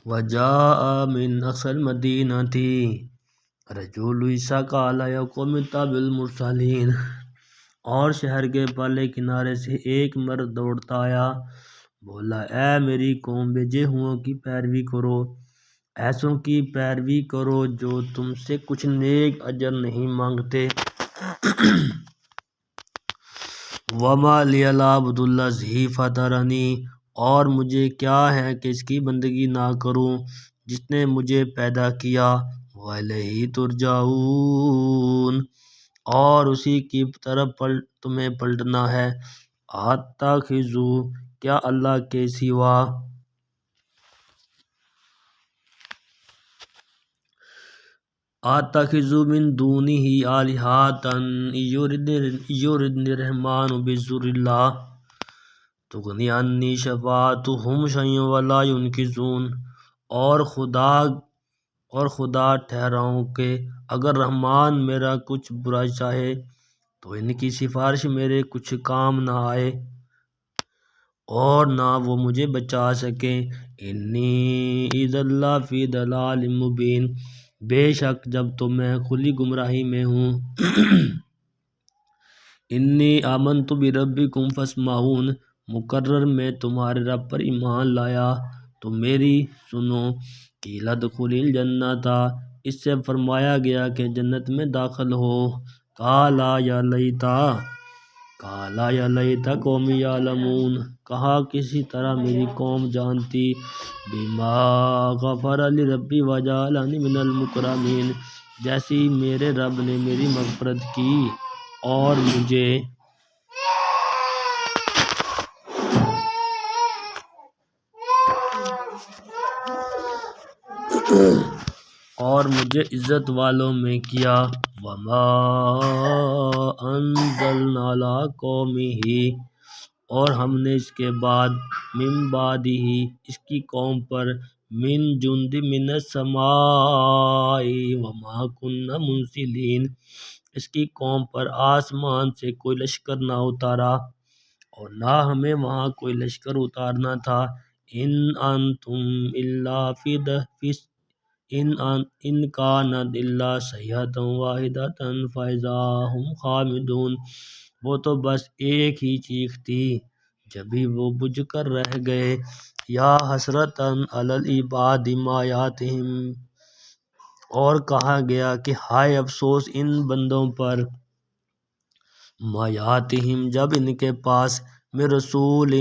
وجاء من اقصى المدینة رجل عیسیٰ قال یا قوم اتبعوا المرسلین، اور شہر کے پرلے کنارے سے ایک مرد دوڑتا آیا، بولا اے میری قوم، بھیجے ہوں کی پیروی کرو، ایسوں کی پیروی کرو جو تم سے کچھ نیک اجر نہیں مانگتے۔ وما لی لا اعبد الذی فطرنی، اور مجھے کیا ہے کہ اس کی بندگی نہ کروں جس نے مجھے پیدا کیا، وإلیہ ترجعون، اور اسی کی طرف تمہیں پلٹنا ہے۔ اتخذوا، کیا اللہ کے سوا اتخذوا من دونہ آلہۃ یردنی الرحمن بضر لا تغنی عنی شفاعتہم شیئا ولا ینقذون، اور خدا ٹھہراؤں کہ اگر رحمان میرا کچھ برا چاہے تو ان کی سفارش میرے کچھ کام نہ آئے اور نہ وہ مجھے بچا سکیں۔ انی اذا لفی ضلال مبین، بے شک جب تو میں کھلی گمراہی میں ہوں۔ انی آمنت بربکم فاسمعون، مقرر میں تمہارے رب پر ایمان لایا تو میری سنو۔ قیل ادخل الجنۃ، اس سے فرمایا گیا کہ جنت میں داخل ہو۔ قال یا لیت قومی یعلمون، کہا کسی طرح میری قوم جانتی، بما غفر لی ربی وجعلنی من المکرمین، جیسی میرے رب نے میری مغفرت کی اور مجھے عزت والوں میں کیا۔ وما انزلنا علی قومہ، اور ہم نے اس کے بعد من بعدہ، اس کی قوم پر، من جند من السماء وما کنا منزلین، اس کی قوم پر آسمان سے کوئی لشکر نہ اتارا اور نہ ہمیں وہاں کوئی لشکر اتارنا تھا۔ ان کانت الا صیحۃ واحدۃ فاذا ھم خامدون، وہ تو بس ایک ہی چیخ تھی جبھی وہ بجھ کر رہ گئے۔ یا حسرۃ علی العباد ما یاتہم، اور کہا گیا کہ ہائے افسوس ان بندوں پر، ما یاتہم، جب ان کے پاس، میں رسول،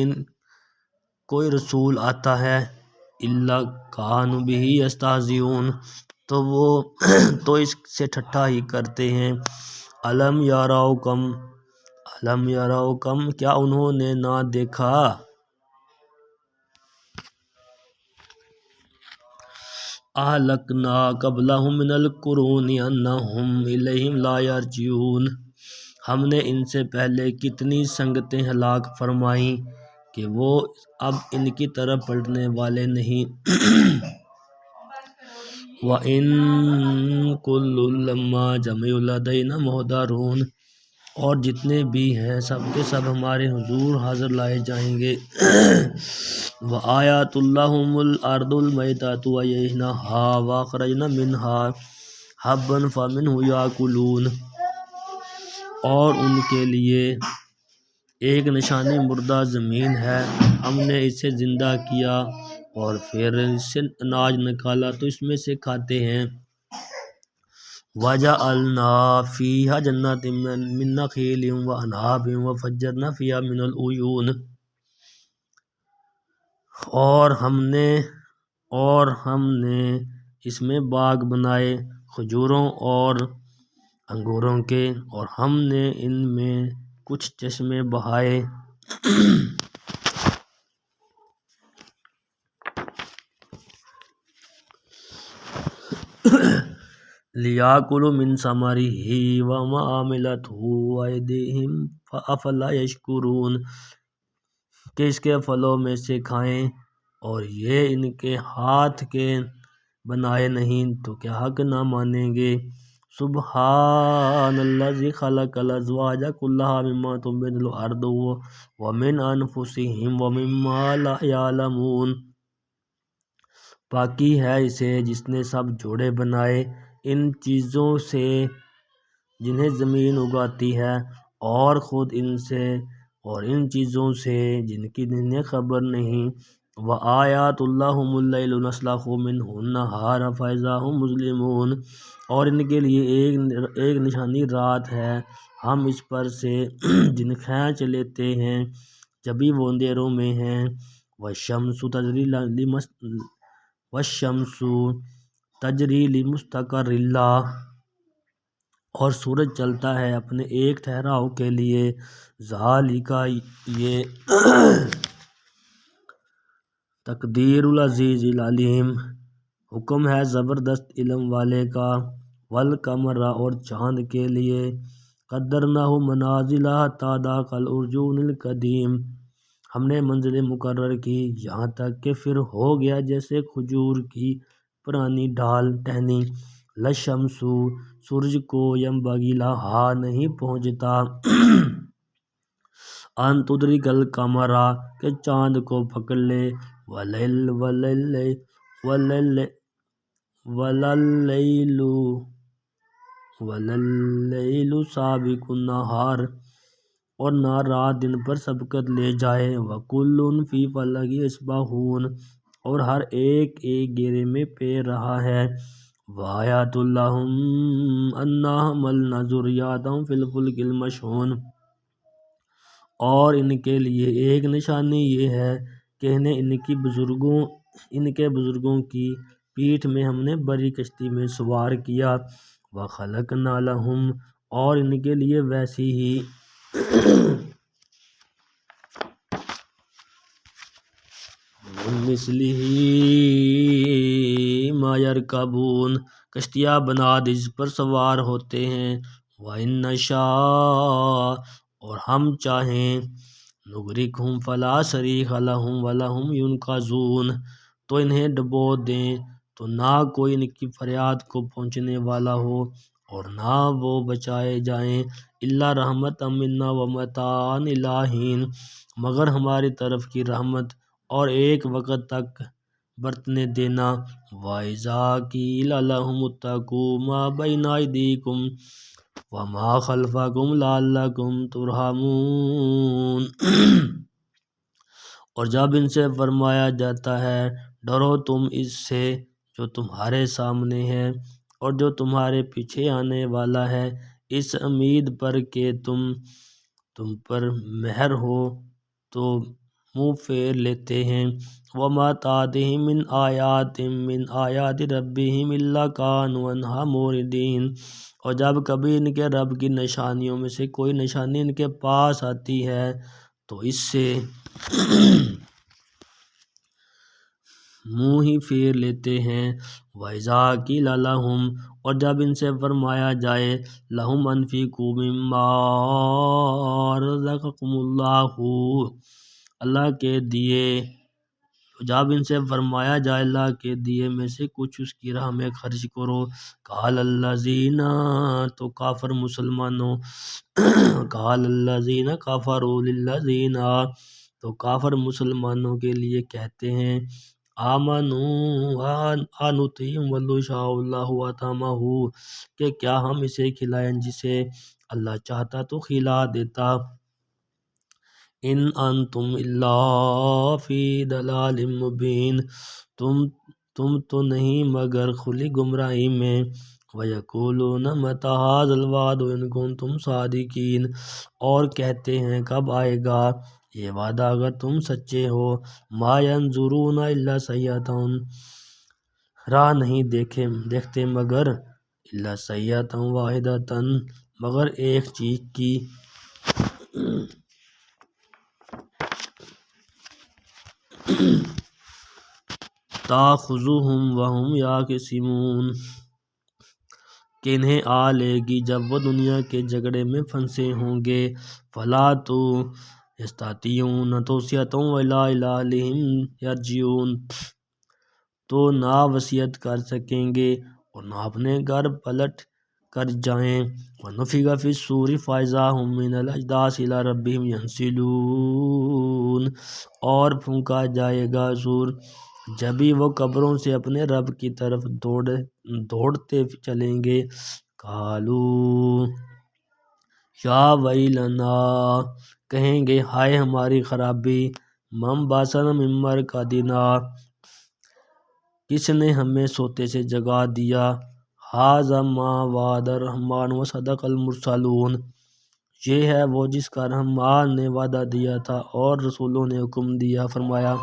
کوئی رسول آتا ہے، الا کانوا بہ یستہزئون، تو اس سے ٹھٹھا ہی کرتے ہیں۔ الم یروا کم، کیا انہوں نے نہ دیکھا، اہلکنا قبلہم من القرون انہم الیہم لا یرجعون، ہم نے ان سے پہلے کتنی سنگتیں ہلاک فرمائیں کہ وہ اب ان کی طرف پلٹنے والے نہیں۔ وَإِن كُلٌّ لَمَّا جَمِيعٌ لَدَيْنَا مُحْضَرُونَ، اور جتنے بھی ہیں سب کے سب ہمارے حضور حاضر لائے جائیں گے۔ وَآیَاتٌ لَّهُمُ الْأَرْضُ الْمَيْتَةُ وَأَحْيَيْنَاهَا وَأَخْرَجْنَا مِنْهَا حَبًّا فَمِنْهُ يَأْكُلُونَ، اور ان کے لیے ایک نشانی مردہ زمین ہے، ہم نے اسے زندہ کیا اور پھر اس سے اناج نکالا تو اس میں سے کھاتے ہیں۔ وَجَعَلْنَا فِيهَا جَنَّاتٍ مِّن نَخِيلٍ وَأَعْنَابٍ وَفَجَّرْنَا فِيهَا مِنَ الْعُيُونِ، اور ہم نے اس میں باغ بنائے کھجوروں اور انگوروں کے، اور ہم نے ان میں کچھ چشمے بہائے۔ لِيَأْكُلُوا مِن ثَمَرِهِ وَمَا عَمِلَتْهُ أَيْدِيهِمْ أَفَلَا يَشْكُرُونَ، کہ اس کے پھلوں میں سے کھائیں اور یہ ان کے ہاتھ کے بنائے نہیں تو کیا حق نہ مانیں گے۔ سبحان الذی خلق الازواج کلها مما تنبت الارض ومن انفسهم ومما لا يعلمون، پاکی ہے اسے جس نے سب جوڑے بنائے ان چیزوں سے جنہیں زمین اگاتی ہے اور خود ان سے اور ان چیزوں سے جن کی انہیں خبر نہیں وآیات اللہم اللیل نسلخ منہ النہار فاذا ھم مظلمون اور ان کے لیے ایک نشانی رات ہے ہم اس پر سے دن کھینچ لیتے ہیں جبھی وہ اندھیروں میں ہیں والشمس تجری لمستقر لہا اور سورج چلتا ہے اپنے ایک ٹھہراؤ کے لیے ذالک یہ تقدیر العزیز العلیم حکم ہے زبردست علم والے کا والقمر اور چاند کے لیے قدرناہ منازل حتی ذاق العرجون القدیم ہم نے منزلیں مقرر کی یہاں تک کہ پھر ہو گیا جیسے کھجور کی پرانی ڈھال ٹہنی لشمس سورج کو ینبغی لہا نہیں پہنچتا ان تدرک القمر کہ چاند کو پکڑ لے وَلَلَّيْلُ سَابِقُ النَّهَارِ اور نہ رات دن پر سبقت لے جائے وَكُلٌّ فِي فَلَكٍ يَسْبَحُونَ اور ہر ایک گھیرے میں پیر رہا ہے وَآیَاتُ لَهُمْ أَنَّا حَمَلْنَا ذُرِّيَّتَهُمْ فِي الْفُلْكِ الْمَشْحُونِ اور ان کے لیے ایک نشانی یہ ہے کہ انہیں ان کے بزرگوں کی پیٹھ میں ہم نے بڑی کشتی میں سوار کیا وَخَلَقْنَا لَهُمْ اور ان کے لیے ویسی ہی مِثْلِهِ مَا يَرْكَبُونَ کشتیاں بنا دی جس پر سوار ہوتے ہیں وَإِن نَّشَاء اور ہم چاہیں نُغْرِقْهُمْ فَلَا صَرِيخَ لَهُمْ وَلَهُمْ يُنْقَذُونَ تو انہیں ڈبو دیں تو نہ کوئی ان کی فریاد کو پہنچنے والا ہو اور نہ وہ بچائے جائیں الا رحمت منا ومتاعا الی حین مگر ہماری طرف کی رحمت اور ایک وقت تک برتنے دینا وَإِذَا قِیلَ لَهُمُ اتَّقُوا مَا بَیْنَ أَیْدِیکُمْ وَمَا خَلْفَکُمْ لَعَلَّکُمْ تُرْحَمُونَ اور جب ان سے فرمایا جاتا ہے ڈرو تم اس سے جو تمہارے سامنے ہے اور جو تمہارے پیچھے آنے والا ہے اس امید پر کہ تم پر مہر ہو تو منہ پھیر لیتے ہیں وَمَا تَأْتِیہِم مِّنْ آیَاتِ رَبِّہِمْ إِلَّا كَانُوا عَنْہَا مُعْرِضِینَ اور جب کبھی ان کے رب کی نشانیوں میں سے کوئی نشانی ان کے پاس آتی ہے تو اس سے منہ ہی پھیر لیتے ہیں وَإِذَا قِیلَ لَهُمْ اور جب ان سے فرمایا جائے لَهُمْ أَنفِقُوا مِمَّا رَزَقَکُمُ اللَّهُ اللہ کے دیے جب ان سے فرمایا جائے اللہ کے دیے میں سے کچھ اس کی راہ میں خرچ کرو قال الذین تو کافر مسلمانوں قال الذین کفروا للذین تو کافر مسلمانوں کے لیے کہتے ہیں آمنوا انطعم ولو شاء اللہ اطعمہ کہ کیا ہم اسے کھلائیں جسے اللہ چاہتا تو کھلا دیتا ان انتم الا فی ضلال مبین تم تو نہیں مگر کھلی گمراہی میں وَيَقُولُونَ مَتَىٰ هَٰذَا الْوَعْدُ إِن كُنتُمْ صَادِقِينَ اور کہتے ہیں کب آئے گا یہ وعدہ اگر تم سچے ہو مَا يَنظُرُونَ إِلَّا صَيْحَةً راہ نہیں دیکھتے مگر إِلَّا صَيْحَةً وَاحِدَةً مگر ایک چیخ کی تَأْخُذُهُمْ وَهُمْ يَخْتَصِمُونَ کہ انہیں آ لے گی جب وہ دنیا کے جھگڑے میں پھنسے ہوں گے فَلَا يَسْتَطِيعُونَ تَوْصِیَةً وَلَا إِلَىٰ أَہْلِهِمْ يَرْجِعُونَ تو نہ وصیت کر سکیں گے اور نہ اپنے گھر پلٹ کر جائیں وَنُفِخَ فِی الصُّورِ فَإِذَا هُم مِّنَ الْأَجْدَاثِ إِلَىٰ رَبِّهِمْ يَنسِلُونَ اور پھونکا جائے گا سور جبھی وہ قبروں سے اپنے رب کی طرف دوڑتے چلیں گے۔ قالو یا ویلنا، کہیں گے ہائے ہماری خرابی، من باسنا من مرقدنا، کس نے ہمیں سوتے سے جگا دیا، ھذا ما وعد الرحمن وصدق المرسلون، یہ ہے وہ جس کا رحمان نے وعدہ دیا تھا اور رسولوں نے حکم دیا فرمایا۔